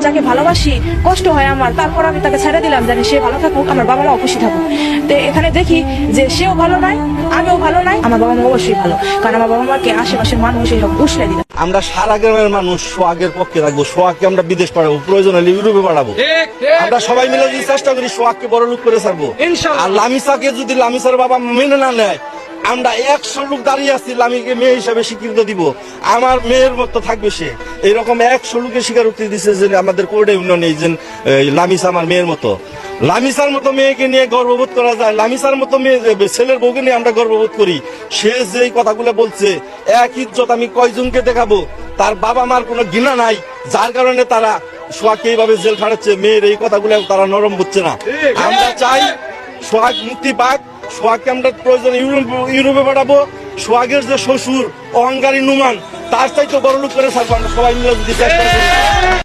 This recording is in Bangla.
যাকে ভালোবাসি, কষ্ট হয় আমার, তারপর আমি তাকে ছেড়ে দিলাম, জানি সে ভালো থাকুক, আমার বাবা মাও খুশি থাকুক। তো এখানে দেখি যে সেও ভালো নাই, আমিও ভালো নাই, আমার বাবা মা অবশ্যই ভালো, কারণ আমার বাবা মাকে আশেপাশের মানুষ এইসব উসলে দিলাম। আমরা সারা গ্রামের মানুষ সোহাগের পক্ষে থাকবো, সোহাগকে আমরা বিদেশ পাঠাবো, প্রয়োজন হলে ইউরোপে পাঠাবো। আমরা সবাই মিলে যদি চেষ্টা করি সোহাগকে বড় লোক করে ছাড়বো। আর লামিসাকে যদি লামিসার বাবা মেনে না নেয়, আমরা 100 লোক দাঁড়িয়ে আছি লামিকে মেয়ে হিসাবে স্বীকৃতি দিব। আমার মেয়ের মতো থাকবে সে, এইরকম 100 লোকের স্বীকারোক্তি দিচ্ছে যে আমাদের কোর্টে ইউনিয়নে যে লামিসা আমার মেয়ের মতো। লামিসার মতো মেয়েকে নিয়ে গর্ববোধ করা যায়, লামিসার মতো মেয়ে ছেলের বউকে নিয়ে আমরা গর্ববোধ করি। সে যেই কথাগুলো বলছে, এক ইজ্জত আমি কয়জনকে দেখাবো? তার বাবা মার কোনো ঘৃণা নাই, যার কারণে তারা সোহাগকে এইভাবে জেল খাটাচ্ছে। মেয়ের এই কথাগুলো তারা নরম হচ্ছে না। আমরা চাই সোহাগ মুক্তি পাক। সোহাগকে আমরা প্রয়োজনে ইউরোপে পাঠাবো। সোহাগের যে শ্বশুর অহংকারী নুমান, তার চাইতে বড় লোক করে ছাড়বো আমরা সবাই মিলে যদি চেষ্টা করি।